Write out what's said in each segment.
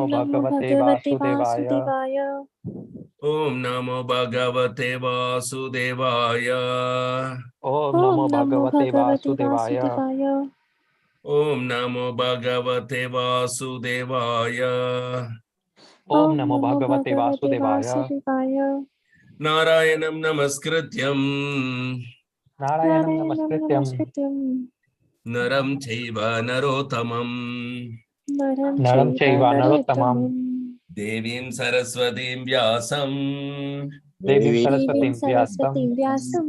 नमो भगवते वासुदेवाय। ओम नमो भगवते वासुदेवाय। ओम नमो भगवते वासुदेवाय। ओम नमो भगवते वासुदेवाय। ओम नमो भगवते वासुदेवाय। नारायणं नमस्कृत्यं नारायणं नमस्कृत्यं नरं चैव नरोत्तमं नरं चैव नरोत्तमं देवीं सरस्वतीं व्यासं देवीं सरस्वतीं व्यासं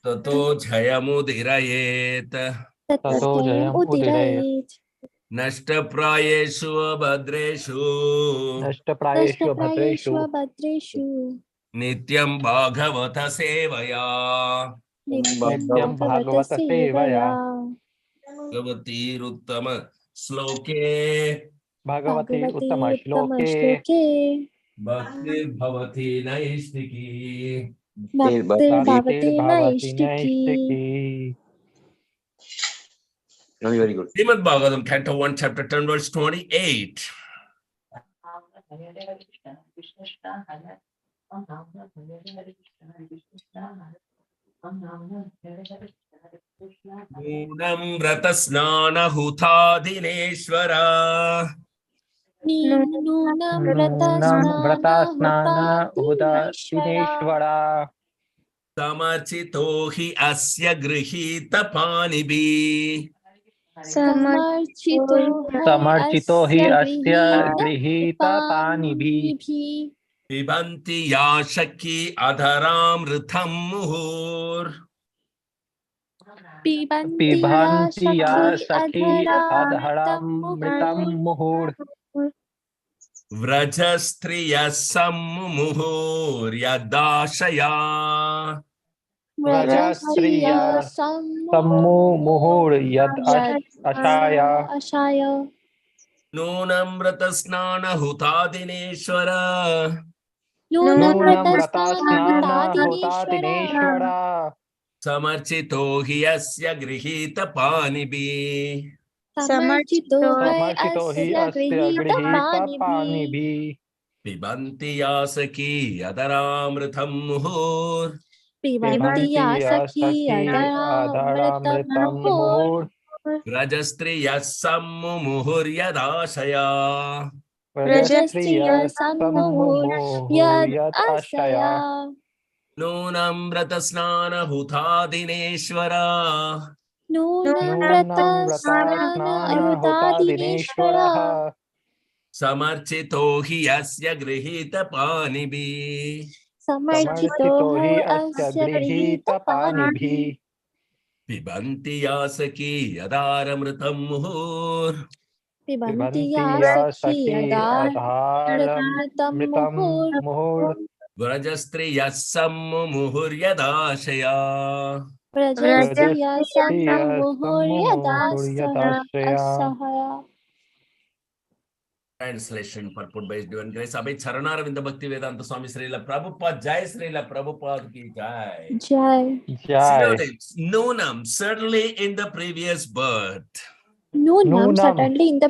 ततो जयमुदीरयेत्। ततो जयम् उदीरयेत्। नष्टप्रायेषु भद्रेषु नष्टप्रायेषु भद्रेषु नित्यं भागवत सेवया नित्यं भागवत सेवया भगवतीरुत्तम श्लोके भगवती उत्तम श्लोके भक्तिर्भवति नैष्टिकी। भक्तिर्भवति नैष्टिकी। Very good. Srimad Bhagavatam, Canto 1, Chapter 10, verse 28. Nunam vratasnana hutadineshvara. नूनं व्रतस्नान उदासीनेश्वरा Samarchito hi asya grihita panibhi. समर्चितो हि अस्य गृहीतपानिभिः Pibanti yashaki adharamritam muhur. पिबन्ति या सखी अधरामृतं मुहुर् Vrajastriya sammuhur yadashaya. व्रजस्त्रिया सम्मुहुर् यद् अशाय Nunam vratasnana hutadineshvara. नूनं व्रतस्नान हुतादिनेश्वरा Samarchito hi asya grihita panibhi. समर्चितो हि अस्य गृहीतपानिभिः Pibanti yasaki adaramritam muhur. पिबन्ति या सखी अधरामृतं मुहुर् Vrajastriya sammuhur yadashaya. व्रजस्त्रिया सम्मुहुर् यद् अशया Nunam vratasnana hutadineshvara. नूनं व्रतस्नान हुतादिनेश्वरः Samarchito hi asya grihita panibhi. समर्चितो हि अस्य गृहीतपानिभिः Pibanti yasaki adaramritam muhur. पिबन्ति या सखी अधारमृतं मुहुर् Vrajastriya sammuhur yadashaya. व्रजस्त्रिया सम्मुहुर् यदाशया Translation purport by Divine Grace. Abhay Charanaravindha Bhakti Vedanta Swami Srila Prabhupada. Jai Srila Prabhupada ki jai. Jai. Synonyms. Nunam, certainly in the previous birth. Nunam, certainly in the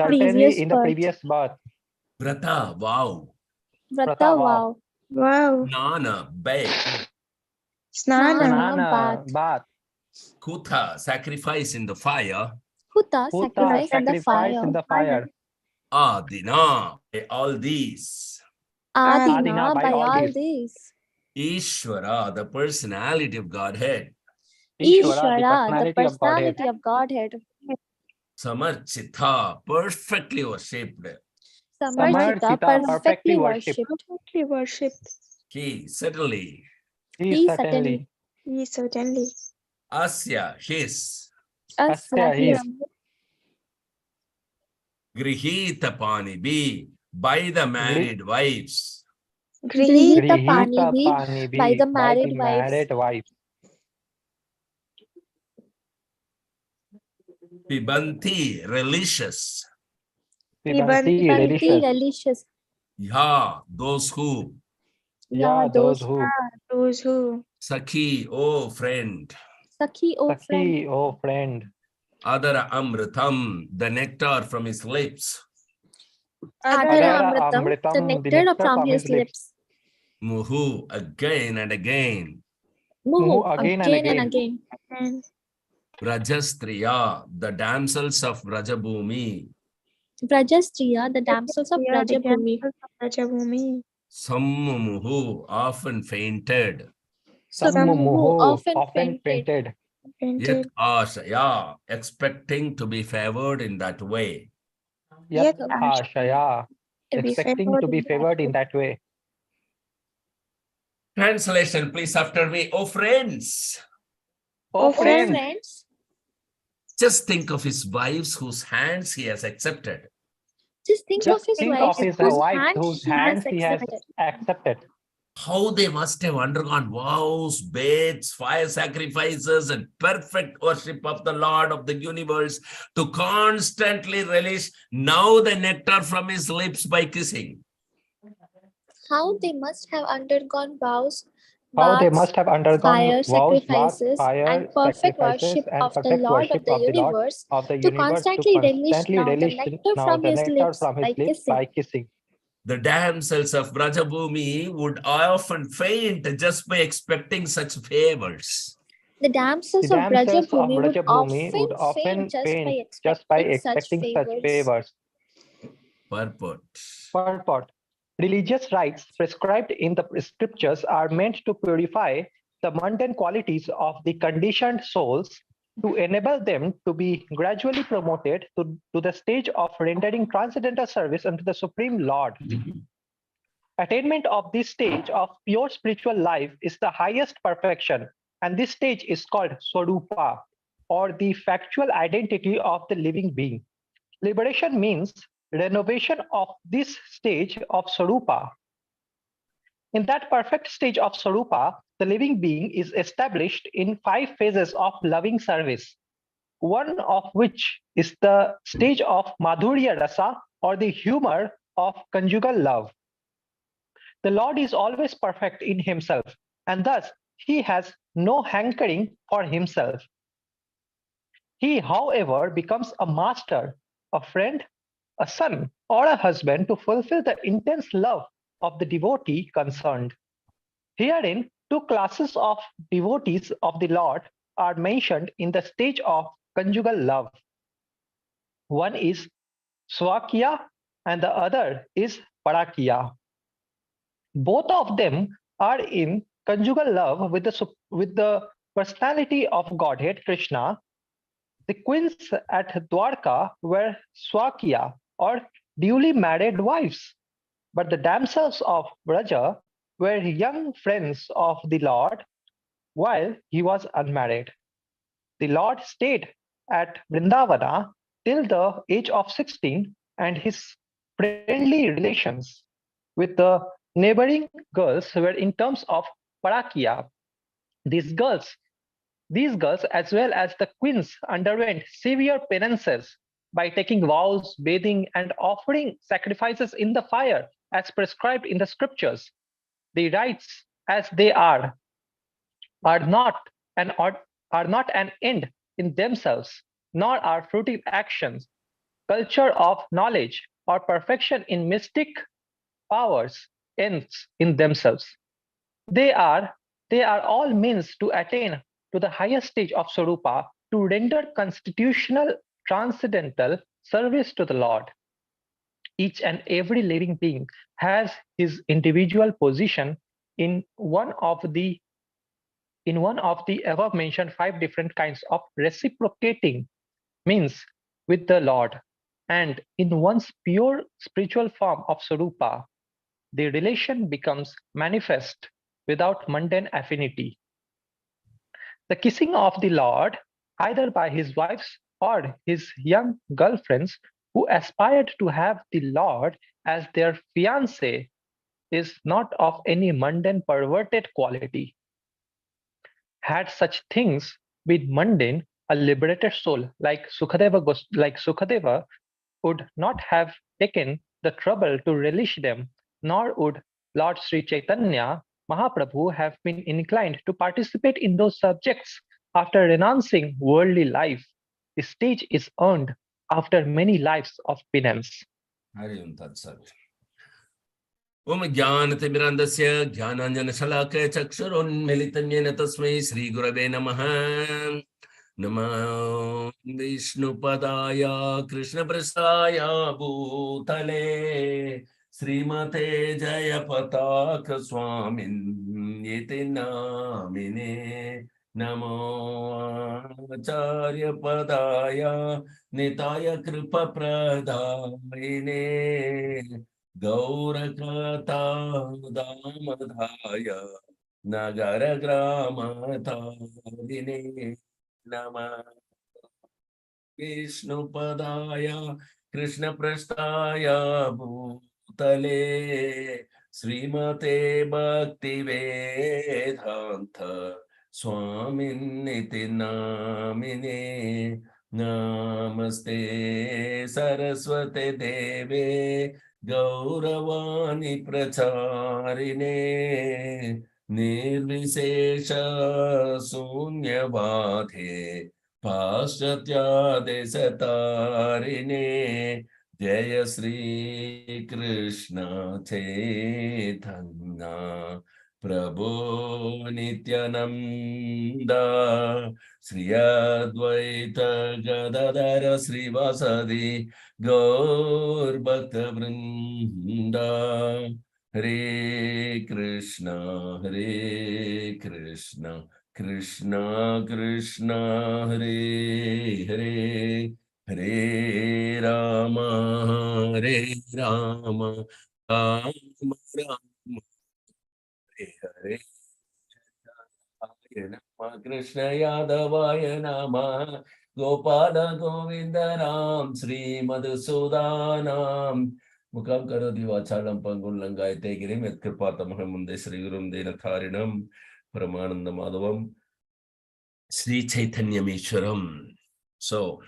previous birth. Vrata, wow. Vrata, wow. Nana, bake. Snana, bath. Kutha, sacrifice in the fire. Huta, sacrifice in the fire. Adina, by all these. Adina, by all these. Ishvara, the personality of Godhead. Ishvara, the personality of Godhead. Samarchita, perfectly worshipped. Samarchita, perfectly worshipped. He, certainly. He certainly. Asya, his. Asya, his. Grihita Panibi, by the married wives. Grihita Panibi, by the married wives. Pibanti, religious. Pibanti, religious. Ya, those who. Yeah, those who. Sakhi, oh friend. Sakhi, oh friend. Adara Amritam, the nectar from his lips. Adhara Amritam, the nectar from his lips. Muhu, again and again. Muhu, again and again. Brajastriya, the damsels of Brajabhumi. Brajastriya, the damsels of Brajabhumi. Sammumuhu, often fainted. Sammumuhu, often fainted. Yet Ashaya, expecting to be favored in that way. Yet Ashaya, expecting to be favored in that way. Translation, please, after me. Oh, friends. Oh, friends. Just think of his wives whose hands he has accepted. Just think of his wives whose hands he has accepted. How they must have undergone vows, baths, fire sacrifices, and perfect worship of the Lord of the universe to constantly relish now the nectar from his lips by kissing. How they must have undergone vows, How they must have undergone fire vows, sacrifices, and perfect worship of the Lord of the universe to constantly relish now the nectar from his lips by kissing. The damsels of Brajabhumi would often faint just by expecting such favors. The damsels of Brajabhumi would often faint just by expecting such favors. Purport. Religious rites prescribed in the scriptures are meant to purify the mundane qualities of the conditioned souls to enable them to be gradually promoted to the stage of rendering transcendental service unto the Supreme Lord. Attainment of this stage of pure spiritual life is the highest perfection, and this stage is called Swarupa, or the factual identity of the living being. Liberation means renovation of this stage of Swarupa. In that perfect stage of Swarupa, the living being is established in 5 phases of loving service, one of which is the stage of Madhurya Rasa, or the humor of conjugal love. The Lord is always perfect in himself, and thus he has no hankering for himself. He, however, becomes a master, a friend, a son, or a husband to fulfill the intense love of the devotee concerned. Herein, 2 classes of devotees of the Lord are mentioned in the stage of conjugal love. One is Swakya and the other is Parakya. Both of them are in conjugal love with the personality of Godhead Krishna. The queens at Dwarka were Swakya, or duly married wives, but the damsels of Braja were young friends of the Lord while he was unmarried. The Lord stayed at Vrindavana till the age of 16, and his friendly relations with the neighboring girls were in terms of parakya. These girls, as well as the queens, underwent severe penances by taking vows, bathing, and offering sacrifices in the fire as prescribed in the scriptures. The rites, as they are not an end in themselves, nor are fruitive actions, culture of knowledge, or perfection in mystic powers ends in themselves. They are all means to attain to the highest stage of Swarupa, to render constitutional transcendental service to the Lord. Each and every living being has his individual position in one of the above mentioned 5 different kinds of reciprocating means with the Lord, and in one's pure spiritual form of Swarupa, the relation becomes manifest without mundane affinity. The kissing of the Lord, either by his wives or his young girlfriends who aspired to have the Lord as their fiancé, is not of any mundane perverted quality. Had such things been mundane, a liberated soul like Sukadeva would not have taken the trouble to relish them, nor would Lord Sri Chaitanya Mahaprabhu have been inclined to participate in those subjects after renouncing worldly life. The stage is earned after many lives of penance. Hari Om Tat Sat. Om Jnanatimirandasya Jnananjanashalakaya Chakshurunmilitam Yena Tasmai Shri Gurave Namaha. Namo Vishnu Padaya Krishna Prasaya Bhutale Srimate Jaya Pataka Swamin Yeti Namine Namo Acharya Padaya Nitaya Kripa Pradayine Gaurakata Damadhaya Nagara Grama Tarine Nama Vishnu Padaya Krishna Prasthaya Bhutale Srimate Bhakti Vedanta Swamin Niti Namine Namaste Saraswate Deve Gauravani Pracharine Nirvishesha Sunyavadhe Paschatya Desatarine Jaya Sri Krishna Chaitanya Prabhu Nityananda Sri Advaita Gadadara Sri Vasadi Gaur Bhakta Vrinda Hare Krishna Krishna Krishna Hare Hare Hare Rama Rama Hare Hare Krishna Yadavaya Nama Gopala Govinda Ram Sri Madhusudanam Mukam Karodi Vachalam Pangulangai Tegirim et Kripatamhamunde Sri Gurum Denatharinam Paramananda Madhavam Sri Chaitanya Mishwaram. So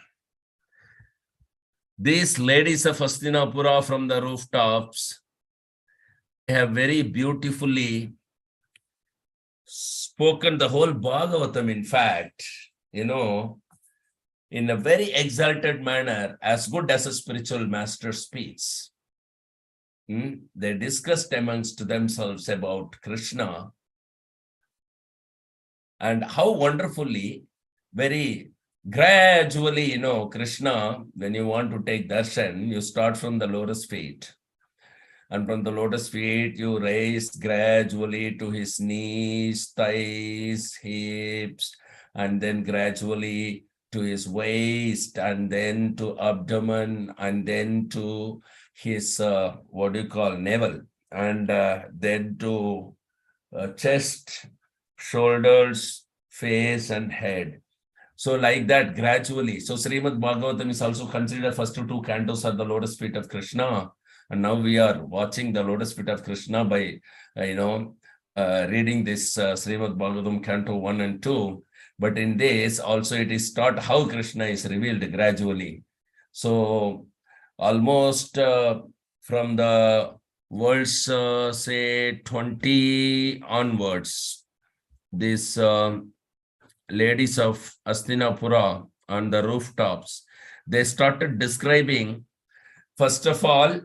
these ladies of Hastinapura from the rooftops have very beautifully spoken the whole Bhagavatam, in fact, in a very exalted manner, as good as a spiritual master speaks. They discussed amongst themselves about Krishna and how wonderfully, very gradually, Krishna, when you want to take darshan, you start from the lotus feet. And from the lotus feet, you raise gradually to his knees, thighs, hips, and then gradually to his waist, and then to abdomen, and then to his, navel, and then to chest, shoulders, face, and head. So like that, gradually. So Srimad Bhagavatam is also considered first two cantos are the lotus feet of Krishna. And now we are watching the lotus feet of Krishna by, reading this Srimad Bhagavatam Canto 1 and 2. But in this also it is taught how Krishna is revealed gradually. So almost from the verse, say 20 onwards, these ladies of Hastinapura on the rooftops, they started describing, first of all,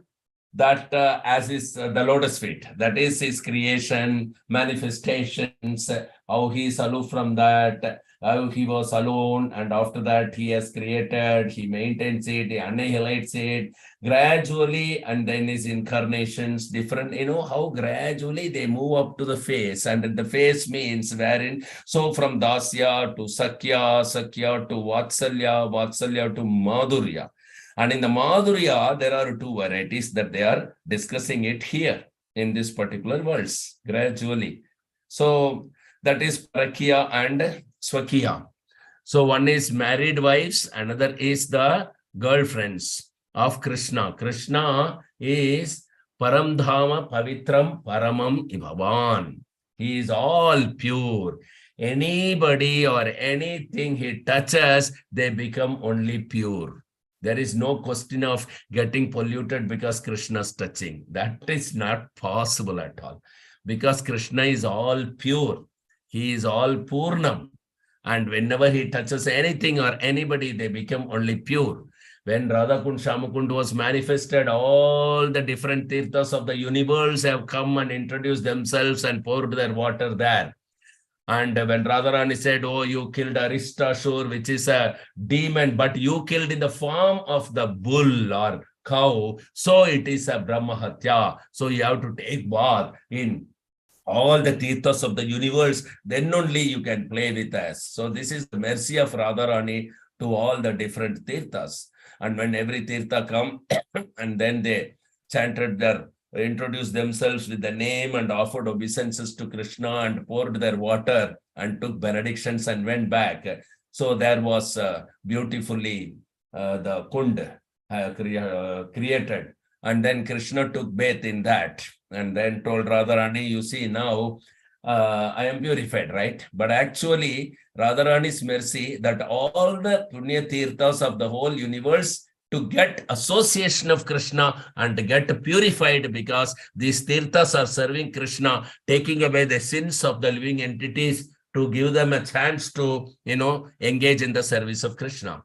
that as is the lotus feet, that is his creation, manifestations, how he is aloof from that, how he was alone, and after that he has created, he maintains it, he annihilates it gradually, and then his incarnations, different, how gradually they move up to the face, and the face means wherein, so from Dasya to Sakya, Sakya to Vatsalya, Vatsalya to Madhurya. And in the Madhurya, there are two varieties that they are discussing it here in this particular verse, gradually. So that is Parakya and Swakya. So one is married wives, another is the girlfriends of Krishna. Krishna is Paramdhama Pavitram Paramam Ibhavan. He is all pure. Anybody or anything he touches, they become only pure. There is no question of getting polluted because Krishna is touching. That is not possible at all. Because Krishna is all pure. He is all Purnam. And whenever he touches anything or anybody, they become only pure. When Radhakund Shamakund was manifested, all the different tirthas of the universe have come and introduced themselves and poured their water there. And when Radharani said, oh, you killed Aristashur, which is a demon, but you killed in the form of the bull or cow, so it is a Brahmahatya. So you have to take bath in all the tirthas of the universe, then only you can play with us. So this is the mercy of Radharani to all the different tirthas. And when every tirtha come, and then they chanted their, introduced themselves with the name and offered obeisances to Krishna and poured their water and took benedictions and went back. So there was beautifully the kund created. And then Krishna took bath in that and then told Radharani, you see, now I am purified, right? But actually, Radharani's mercy that all the Punya Tirthas of the whole universe to get association of Krishna and get purified, because these Tirthas are serving Krishna, taking away the sins of the living entities to give them a chance to, engage in the service of Krishna.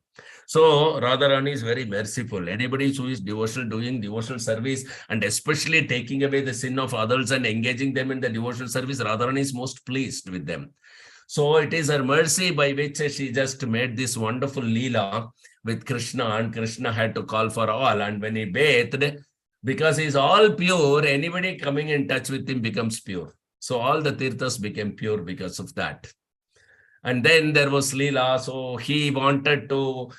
So Radharani is very merciful. Anybody who is devotional, doing devotional service, and especially taking away the sin of others and engaging them in the devotional service, Radharani is most pleased with them. So it is her mercy by which she just made this wonderful Leela with Krishna, and Krishna had to call for all. And when he bathed, because he is all pure, anybody coming in touch with him becomes pure. So all the tirthas became pure because of that. And then there was Leela. So he wanted to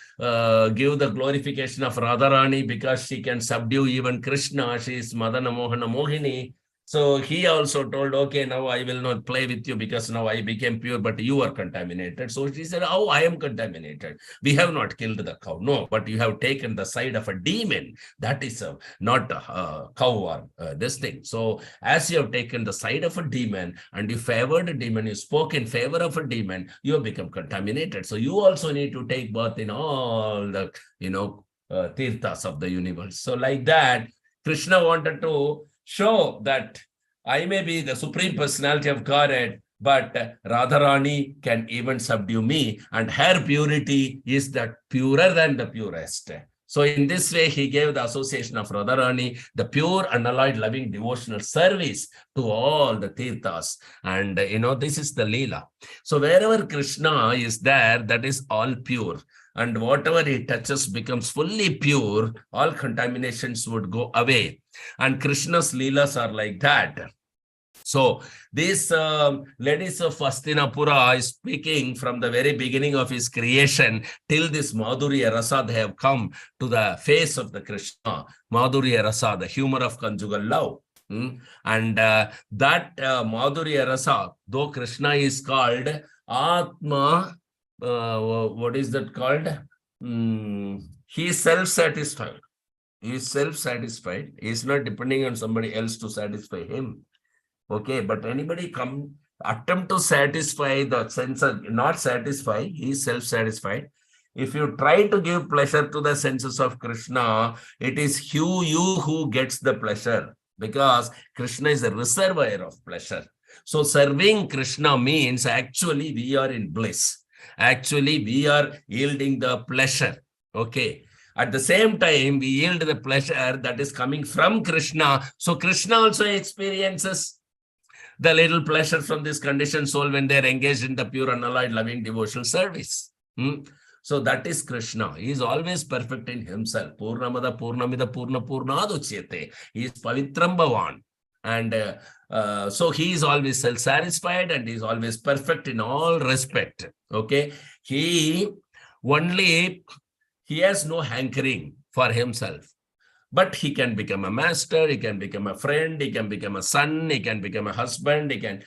give the glorification of Radharani because she can subdue even Krishna. She is Madana Mohana Mohini. So he also told, okay, now I will not play with you because now I became pure, but you are contaminated. So she said, oh, I am contaminated. We have not killed the cow. No, but you have taken the side of a demon. That is not a cow or this thing. So as you have taken the side of a demon and you favored a demon, you spoke in favor of a demon, you have become contaminated. So you also need to take birth in all the, tirthas of the universe. So like that, Krishna wanted to show that I may be the Supreme Personality of Godhead, but Radharani can even subdue me, and her purity is that purer than the purest. So in this way, he gave the association of Radharani, the pure, unalloyed, loving, devotional service to all the tirthas. And, this is the Leela. So wherever Krishna is there, that is all pure. And whatever he touches becomes fully pure, all contaminations would go away. And Krishna's Leelas are like that. So this ladies of Hastinapura is speaking from the very beginning of his creation till this Madhurya Rasa, they have come to the face of the Krishna. Madhurya Rasa, the humor of conjugal love. And that Madhurya Rasa, though Krishna is called Atma, what is that called? He is self-satisfied. He is self-satisfied. He is not depending on somebody else to satisfy him. Okay, but anybody attempt to satisfy the sense of not satisfy, he is self-satisfied. If you try to give pleasure to the senses of Krishna, it is you who gets the pleasure, because Krishna is a reservoir of pleasure. So serving Krishna means actually we are in bliss. Actually, we are yielding the pleasure. Okay. At the same time, we yield the pleasure that is coming from Krishna. So Krishna also experiences the little pleasure from this conditioned soul when they are engaged in the pure, unalloyed, loving, devotional service. So that is Krishna. He is always perfect in himself. Purnamada, Purnamida, Purna, Purnadochyate. He is Pavitram Bhavan. And so he is always self-satisfied and he is always perfect in all respect. Okay. He has no hankering for himself. But he can become a master, he can become a friend, he can become a son, he can become a husband, he can,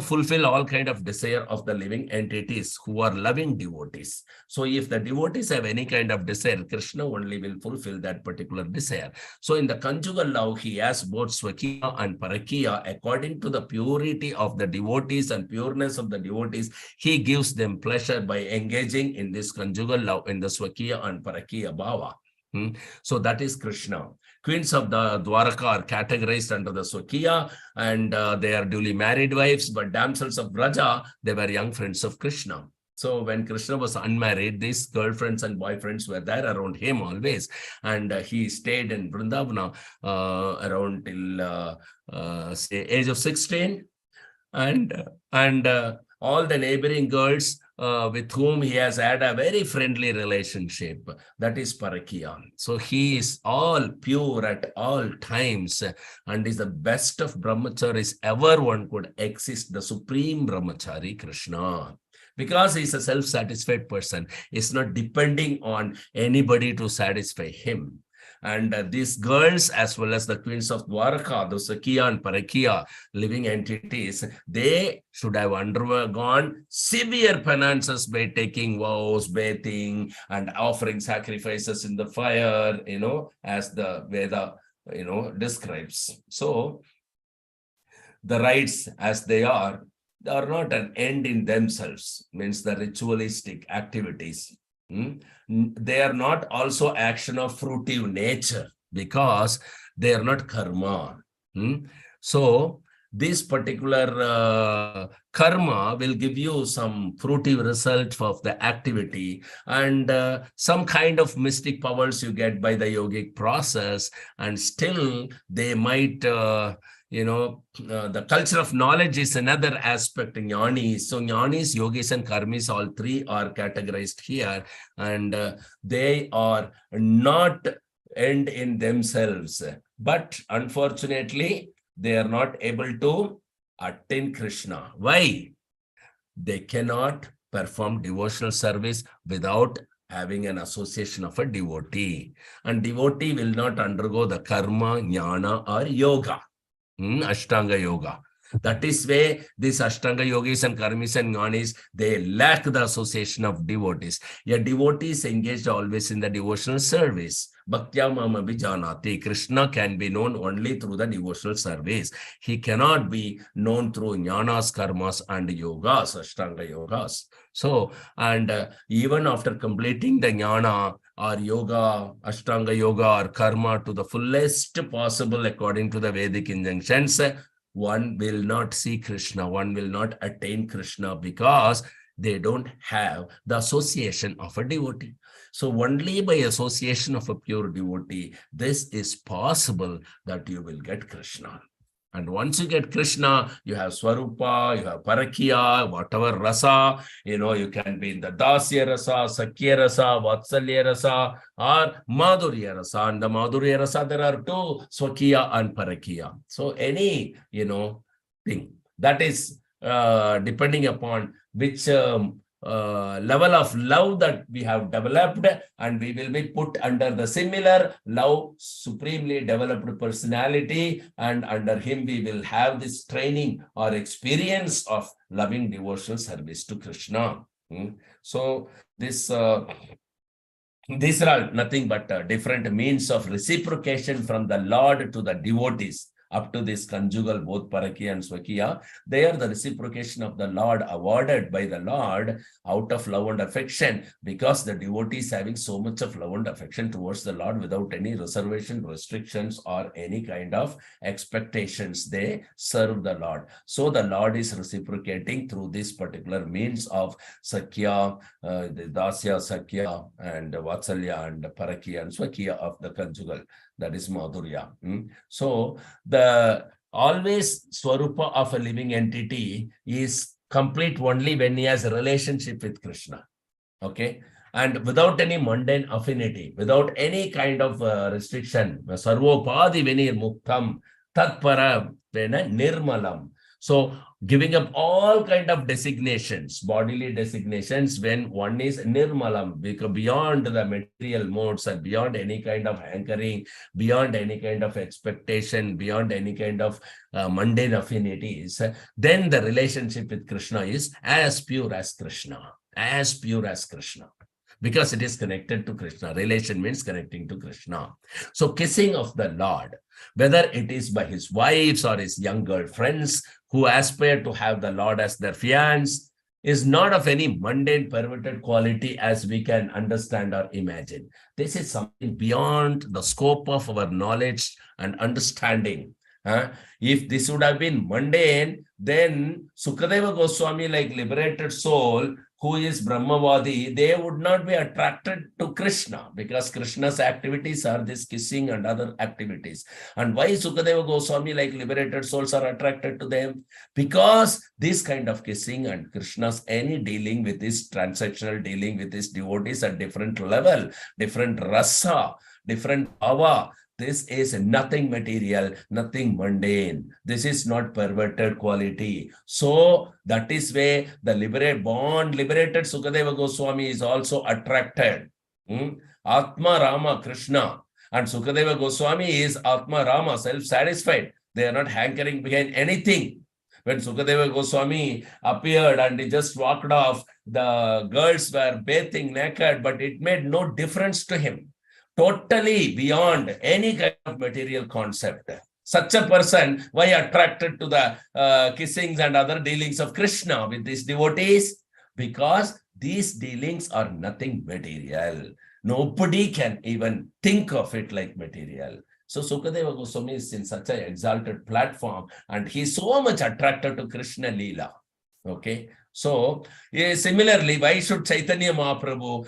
fulfill all kind of desire of the living entities who are loving devotees. So if the devotees have any kind of desire, Krishna only will fulfill that particular desire. So in the conjugal love, he has both Swakiya and Parakiya. According to the purity of the devotees and pureness of the devotees, he gives them pleasure by engaging in this conjugal love in the Swakiya and Parakiya Bhava. So that is Krishna. Queens of the Dwaraka are categorized under the Swakiya, and they are duly married wives, but damsels of Braja, they were young friends of Krishna. So when Krishna was unmarried, these girlfriends and boyfriends were there around him always. And he stayed in Vrindavana around till say age of 16. And all the neighboring girls with whom he has had a very friendly relationship, that is Parakiya. So he is all pure at all times and is the best of brahmacharis ever one could exist, the supreme brahmachari Krishna. Because he's a self-satisfied person, he's not depending on anybody to satisfy him. And these girls, as well as the queens of Dwarka, the Sakya and Parakiya, living entities, they should have undergone severe penances by taking vows, bathing, and offering sacrifices in the fire, as the Veda, describes. So, the rites as they are not an end in themselves, means the ritualistic activities. They are not also action of fruitive nature because they are not karma. So this particular karma will give you some fruitive result of the activity and some kind of mystic powers you get by the yogic process, and still they might the culture of knowledge is another aspect in jnanis. So jnanis, yogis and karmis, all three are categorized here, and they are not end in themselves, but unfortunately they are not able to attain Krishna. Why? They cannot perform devotional service without having an association of a devotee, and devotee will not undergo the karma, jnana or yoga. Ashtanga yoga. That is why these Ashtanga yogis and karmis and jnanis, they lack the association of devotees. A devotee is engaged always in the devotional service. Bhaktya mama bijanati. Krishna can be known only through the devotional service. He cannot be known through jnanas, karmas and yogas, Ashtanga yogas. So, and even after completing the jnana or yoga, Ashtanga yoga or karma to the fullest possible according to the Vedic injunctions, one will not see Krishna, one will not attain Krishna because they don't have the association of a devotee. So only by association of a pure devotee, this is possible that you will get Krishna. And once you get Krishna, you have Swarupa, you have Parakiya, whatever rasa, you can be in the Dasya rasa, Sakya rasa, Vatsalya rasa, or Madhurya rasa. And the Madhurya rasa, there are two, Swakiya and Parakiya. So any, thing that is depending upon which level of love that we have developed, and we will be put under the similar love, supremely developed personality, and under him we will have this training or experience of loving devotional service to Krishna. So this these are all nothing but different means of reciprocation from the Lord to the devotees. Up to this conjugal, both Parakiya and Swakiya, they are the reciprocation of the Lord, awarded by the Lord out of love and affection, because the devotee is having so much of love and affection towards the Lord without any reservation, restrictions, or any kind of expectations. They serve the Lord. So the Lord is reciprocating through this particular means of Sakya, the Dasya, Sakya, and Vatsalya, and Parakiya and Swakiya of the conjugal. That is Madhurya. So the always Swarupa of a living entity is complete only when he has a relationship with Krishna. Okay. And without any mundane affinity, without any kind of restriction. Sarvopadi venir muktam tatpara vena nirmalam. So giving up all kind of designations, bodily designations, when one is nirmalam, because beyond the material modes and beyond any kind of hankering, beyond any kind of expectation, beyond any kind of mundane affinities, then the relationship with Krishna is as pure as Krishna, as pure as Krishna. Because it is connected to Krishna. Relation means connecting to Krishna. So kissing of the Lord, whether it is by his wives or his young girlfriends who aspire to have the Lord as their fiancé, is not of any mundane, perverted quality as we can understand or imagine. This is something beyond the scope of our knowledge and understanding. If this would have been mundane, then Sukadeva Goswami, like liberated soul, who is Brahmavadi, they would not be attracted to Krishna because Krishna's activities are this kissing and other activities. And why Sukadeva Goswami, like liberated souls, are attracted to them? Because this kind of kissing and Krishna's any dealing with his transactional dealing with his devotees at different level, different rasa, different bhava. This is nothing material, nothing mundane. This is not perverted quality. So that is where the liberated Sukadeva Goswami is also attracted. Atma Rama Krishna. And Sukadeva Goswami is Atma Rama, self-satisfied. They are not hankering behind anything. When Sukadeva Goswami appeared and he just walked off, the girls were bathing naked, but it made no difference to him. Totally beyond any kind of material concept. Such a person, why attracted to the kissings and other dealings of Krishna with these devotees? Because these dealings are nothing material. Nobody can even think of it like material. So Sukadeva Goswami is in such an exalted platform and he's so much attracted to Krishna Leela. Okay. So, similarly, why should Chaitanya Mahaprabhu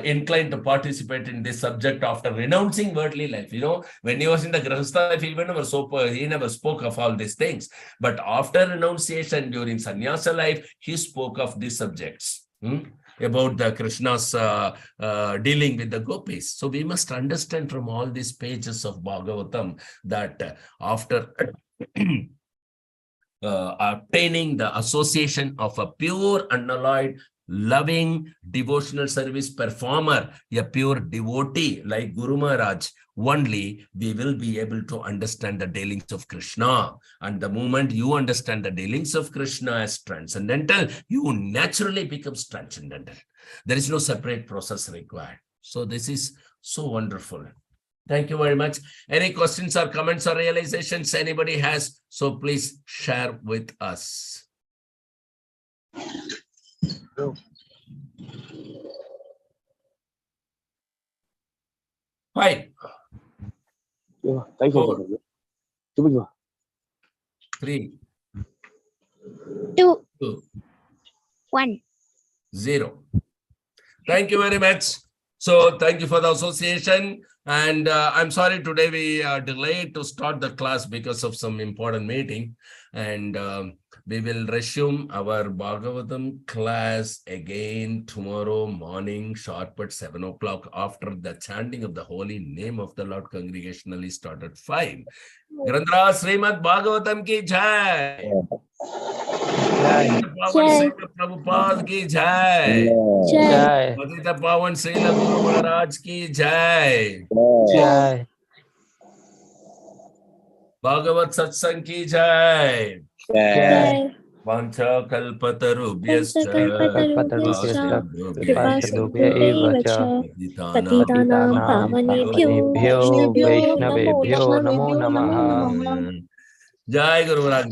incline to participate in this subject after renouncing worldly life? You know, when he was in the Grahastha life, he never spoke of all these things. But after renunciation during Sannyasa life, he spoke of these subjects about the Krishna's dealing with the gopis. So, we must understand from all these pages of Bhagavatam that after obtaining the association of a pure, unalloyed, loving, devotional service performer, a pure devotee like Guru Maharaj, only we will be able to understand the dealings of Krishna. And the moment you understand the dealings of Krishna as transcendental, you naturally becomes transcendental. There is no separate process required. So this is so wonderful. Thank you very much. Any questions or comments or realizations anybody has? So please share with us. Fine. Thank you. 4, 3, 2, 2, 1. 0. Thank you very much. So thank you for the association. And I'm sorry today we are delayed to start the class because of some important meeting. And we will resume our Bhagavatam class again tomorrow morning, sharp at 7 o'clock after the chanting of the holy name of the Lord congregationally start at 5. Grandhara Srimad Bhagavatam ki jai. Jai. Prabhupada ki jai. Jai. Jai. Pawan Srila Guru Maharaj ki jai. Jai. Bhagavat Satsang ki jai. Jai. Vancha kalpatarubhyascha Patitanam pavanebhyo Vaishnavebhyo Vaishnavebhyo namo namaha. namo namaha. Jai Guru Maharaj.